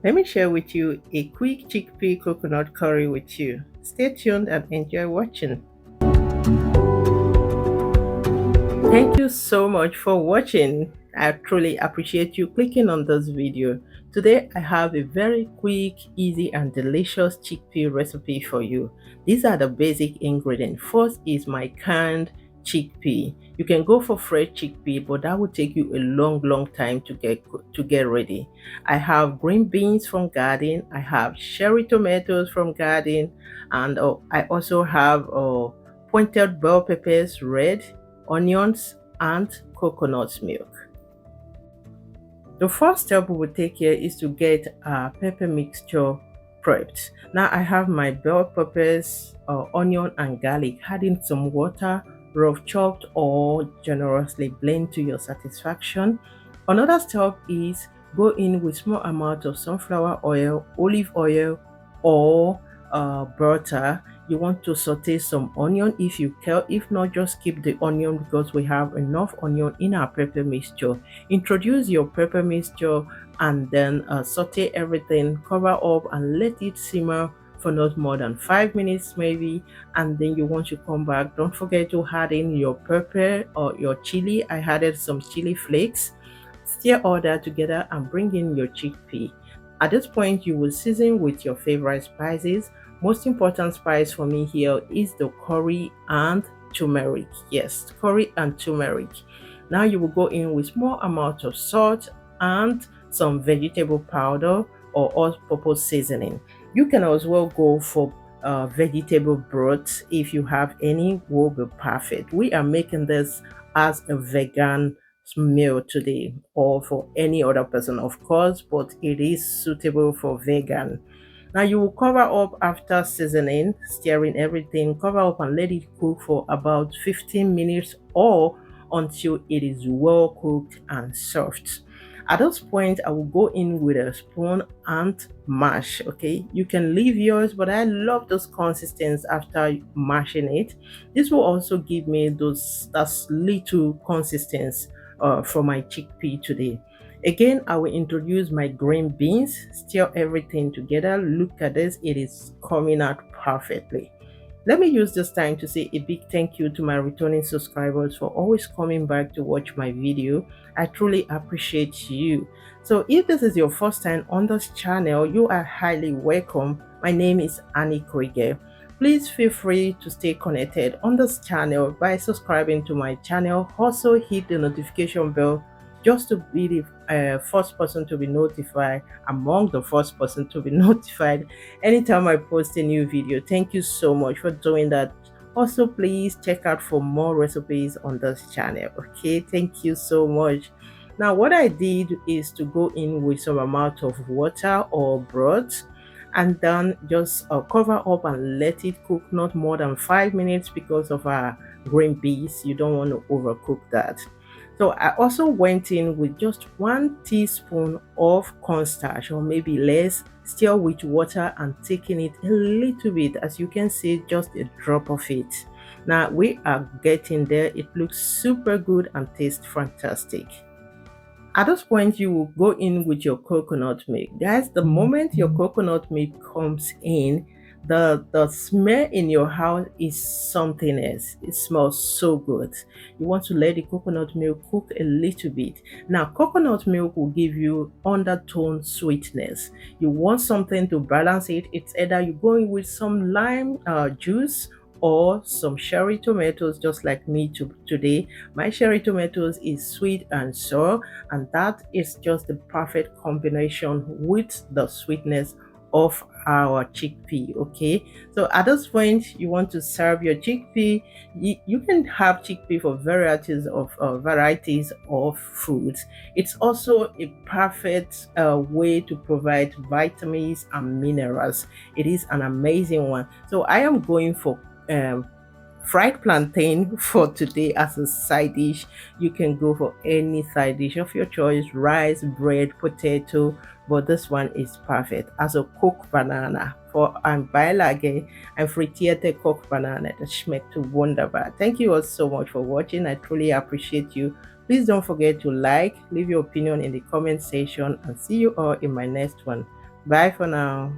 Let me share with you a quick chickpea coconut curry with you. Stay tuned and enjoy watching. Thank you so much for watching. I truly appreciate you clicking on this video. Today I have a very quick, easy and delicious chickpea recipe for you. These are the basic ingredients. First is my canned chickpea. You can go for fresh chickpea, but that will take you a long time to get ready. I have green beans from garden. I have cherry tomatoes from garden, and I also have pointed bell peppers, red, onions, and coconut milk. The first step we will take here is to get our pepper mixture prepped. Now I have my bell peppers, onion and garlic. Add in some water, rough chopped or generously blend to your satisfaction. Another step is go in with small amount of sunflower oil, olive oil, or butter. You want to saute some onion if you can. If not, just keep the onion because we have enough onion in our pepper mixture. Introduce your pepper mixture and then saute everything, cover up and let it simmer for not more than 5 minutes maybe, and then you want to come back. Don't forget to add in your pepper or your chili. I added some chili flakes. Stir all that together and bring in your chickpea. At this point, you will season with your favorite spices. Most important spice for me here is the curry and turmeric. Yes, curry and turmeric. Now you will go in with small amount of salt and some vegetable powder or all-purpose seasoning. You can as well go for vegetable broth if you have any, will be perfect. We are making this as a vegan meal today, or for any other person of course, but it is suitable for vegan. Now you will cover up after seasoning, stirring everything, cover up and let it cook for about 15 minutes or until it is well cooked and soft. At this point, I will go in with a spoon and mash. Okay, you can leave yours, but I love this consistency after mashing it. This will also give me those that little consistency for my chickpea today. Again, I will introduce my green beans, stir everything together. Look at this, it is coming out perfectly. Let me use this time to say a big thank you to my returning subscribers for always coming back to watch my video. I truly appreciate you. So if this is your first time on this channel, you are highly welcome. My name is Annie Krieger. Please feel free to stay connected on this channel by subscribing to my channel. Also hit the notification bell just to be the first person to be notified, among the first person to be notified anytime I post a new video. Thank you so much for doing that. Also, please check out for more recipes on this channel. Okay, thank you so much. Now what I did is to go in with some amount of water or broth, and then just cover up and let it cook not more than 5 minutes because of our green beans. You don't want to overcook that. So I also went in with just 1 teaspoon of cornstarch or maybe less, stir with water and taking it a little bit. As you can see, just a drop of it. Now we are getting there. It looks super good and tastes fantastic. At this point, you will go in with your coconut milk. Guys, the moment your coconut milk comes in, the smell in your house is something else. It smells so good. You want to let the coconut milk cook a little bit. Now coconut milk will give you undertone sweetness. You want something to balance it. It's either you go in with some lime juice or some cherry tomatoes, just like me today. My cherry tomatoes is sweet and sour, and that is just the perfect combination with the sweetness of our chickpea. Okay, so at this point you want to serve your chickpea. You can have chickpea for varieties of foods. It's also a perfect way to provide vitamins and minerals. It is an amazing one. So I am going for fried plantain for today as a side dish. You can go for any side dish of your choice, rice, bread, potato, but this one is perfect as a cooked banana. For ein Beilage, ein frittierte Kochbanane. Das schmeckt wunderbar. Thank you all so much for watching. I truly appreciate you. Please don't forget to like, leave your opinion in the comment section, and see you all in my next one. Bye for now.